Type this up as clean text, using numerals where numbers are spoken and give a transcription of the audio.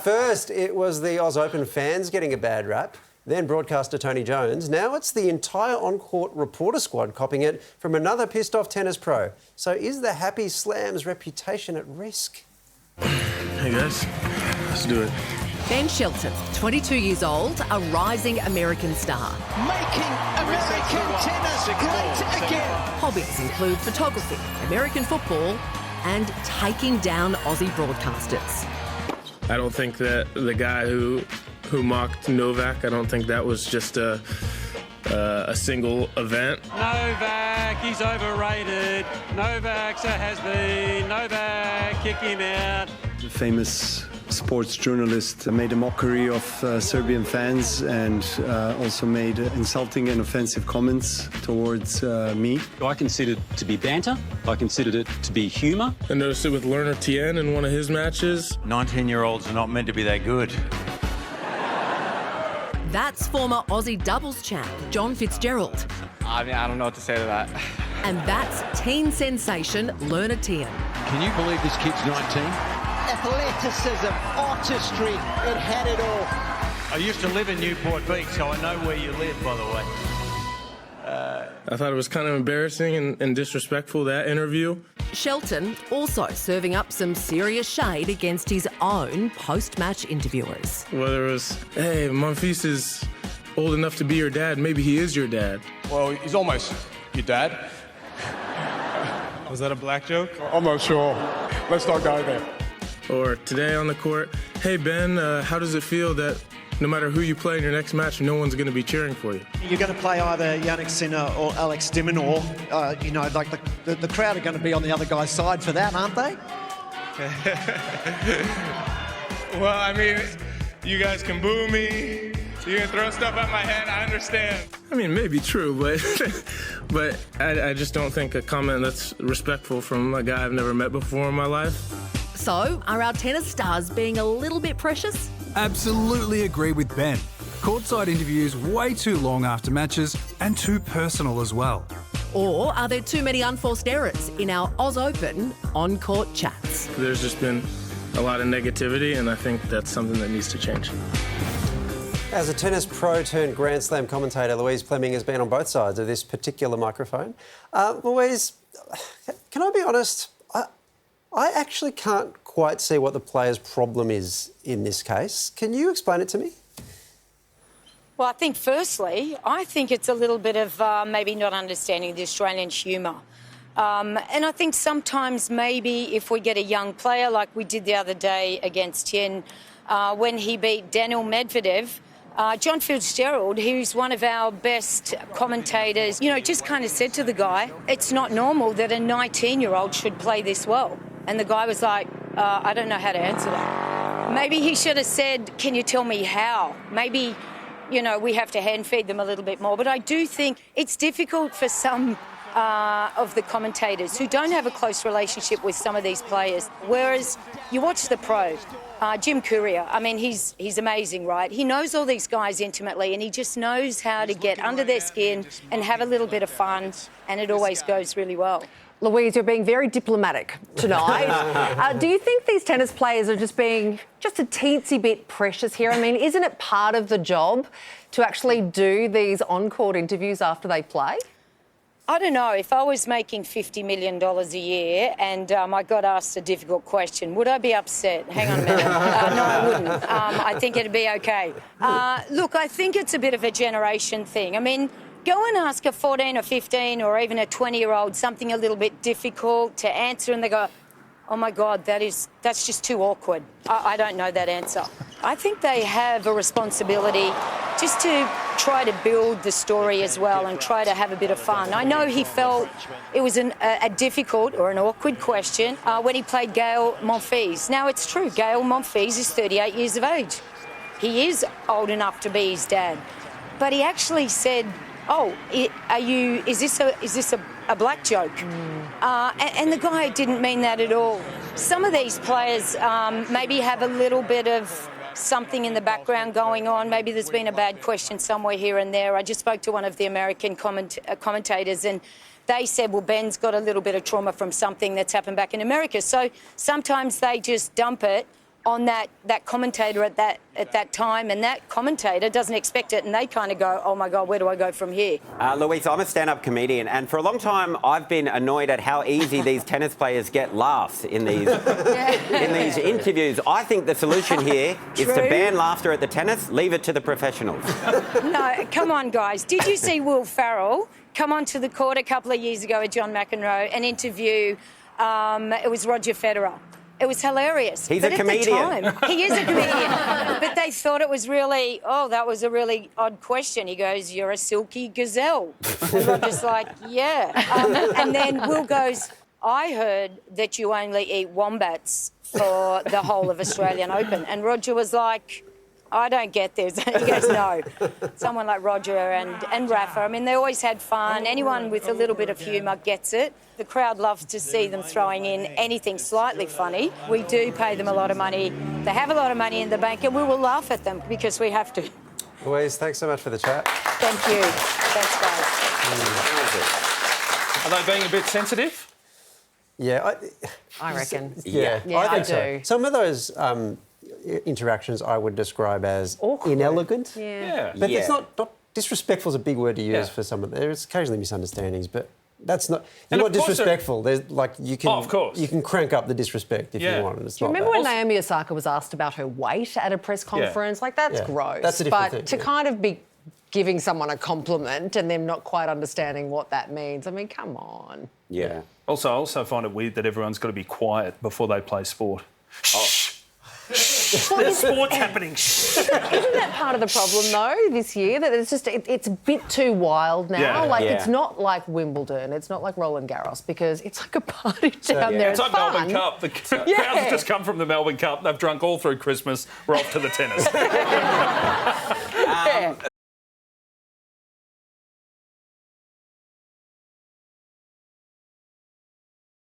First, it was the Oz Open fans getting a bad rap. Then broadcaster Tony Jones. Now it's the entire on-court reporter squad copping it from another pissed-off tennis pro. So is the Happy Slam's reputation at risk? Hey guys, let's do it. Ben Shelton, 22 years old, a rising American star. Making American tennis great again. Hobbies include photography, American football and taking down Aussie broadcasters. I don't think that the guy who mocked Novak, I don't think that was just a single event. Novak, he's overrated. Novak's a has-been. Novak, kick him out. The famous sports journalist made a mockery of Serbian fans and also made insulting and offensive comments towards me. I considered it to be banter. I considered it to be humour. I noticed it with Lerner Tien in one of his matches. 19-year-olds are not meant to be that good. That's former Aussie doubles champ John Fitzgerald. I don't know what to say to that. And that's teen sensation Lerner Tien. Can you believe this kid's 19? Athleticism, artistry, it had it all. I used to live in Newport Beach, so I know where you live, by the way. I thought it was kind of embarrassing and disrespectful, that interview. Shelton also serving up some serious shade against his own post-match interviewers. Whether it was, hey, Monfils is old enough to be your dad, maybe he is your dad. Well, he's almost your dad. Was that a black joke? I'm not sure. Let's not go there. Or today on the court, hey Ben, how does it feel that no matter who you play in your next match, no one's going to be cheering for you? You're going to play either Yannick Sinner or Alex de Minaur. The crowd are going to be on the other guy's side for that, aren't they? Well, I mean, you guys can boo me, you can throw stuff at my head, I understand. I mean, maybe true, but I just don't think a comment that's respectful from a guy I've never met before in my life. So, are our tennis stars being a little bit precious? Absolutely agree with Ben. Courtside interviews way too long after matches and too personal as well. Or are there too many unforced errors in our Oz Open on-court chats? There's just been a lot of negativity, and I think that's something that needs to change. As a tennis pro turned Grand Slam commentator, Louise Pleming has been on both sides of this particular microphone. Louise, can I be honest? I actually can't quite see what the player's problem is in this case. Can you explain it to me? Well, I think firstly, I think it's a little bit of maybe not understanding the Australian humour. And I think sometimes maybe if we get a young player like we did the other day against Tien, when he beat Daniil Medvedev, John Fitzgerald, who's one of our best commentators, just kind of said to the guy, it's not normal that a 19-year-old should play this well. And the guy was like, I don't know how to answer that. Maybe he should have said, can you tell me how? Maybe, we have to hand feed them a little bit more. But I do think it's difficult for some of the commentators who don't have a close relationship with some of these players. Whereas you watch the pro, Jim Courier, I mean, he's amazing, right? He knows all these guys intimately and he just knows how to get under their skin and have a little bit of fun, and it always goes really well. Louise, you're being very diplomatic tonight. Do you think these tennis players are just being just a teensy bit precious here? I mean, isn't it part of the job to actually do these on-court interviews after they play? I don't know. If I was making $50 million a year and I got asked a difficult question, would I be upset? Hang on a minute. No, I wouldn't. I think it'd be okay. Look, I think it's a bit of a generation thing. I mean, go and ask a 14 or 15 or even a 20-year-old something a little bit difficult to answer and they go, oh, my God, that's just too awkward. I don't know that answer. I think they have a responsibility just to try to build the story as well and try to have a bit of fun. I know he felt it was a difficult or an awkward question when he played Gael Monfils. Now, it's true, Gael Monfils is 38 years of age. He is old enough to be his dad. But he actually said, oh, is this a black joke? And the guy didn't mean that at all. Some of these players maybe have a little bit of something in the background going on. Maybe there's been a bad question somewhere here and there. I just spoke to one of the American commentators and they said, well, Ben's got a little bit of trauma from something that's happened back in America. So sometimes they just dump it on that commentator at that time, and that commentator doesn't expect it, and they kind of go, oh my God, where do I go from here? Louise, I'm a stand-up comedian, and for a long time I've been annoyed at how easy these tennis players get laughs in these in these interviews. I think the solution here is to ban laughter at the tennis, leave it to the professionals. No, come on, guys. Did you see Will Ferrell come onto the court a couple of years ago with John McEnroe and interview, it was Roger Federer? It was hilarious. He's a comedian. At the time, he is a comedian. But they thought it was really, that was a really odd question. He goes, you're a silky gazelle. And Roger's like, yeah. And then Will goes, I heard that you only eat wombats for the whole of Australian Open. And Roger was like, I don't get this. He goes, no. Someone like Roger and Rafa, I mean, they always had fun. Anyone with a little bit of humour gets it. The crowd loves to see them throwing in anything slightly funny. We do pay them a lot of money. They have a lot of money in the bank, and we will laugh at them because we have to. Louise, thanks so much for the chat. Thank you. Thanks, guys. Are they being a bit sensitive? Yeah. I reckon. Yeah, I think so. Some of those interactions I would describe as awkward. Inelegant. Yeah. But it's not disrespectful is a big word to use for some of them. There's occasionally misunderstandings, but that's not. You're not disrespectful. There's like you can. of course. You can crank up the disrespect if you want. And it's Do you not remember when bad. Naomi Osaka was asked about her weight at a press conference? Like, that's gross. That's a different but thing, to kind of be giving someone a compliment and them not quite understanding what that means, I mean, come on. Yeah. Also, I also find it weird that everyone's got to be quiet before they play sport. There's sports happening. Isn't that part of the problem, though, this year? That it's just, it's a bit too wild now. It's not like Wimbledon. It's not like Roland Garros, because it's like a party down there. It's like fun. Melbourne Cup. The crowds have just come from the Melbourne Cup. They've drunk all through Christmas. We're off to the tennis.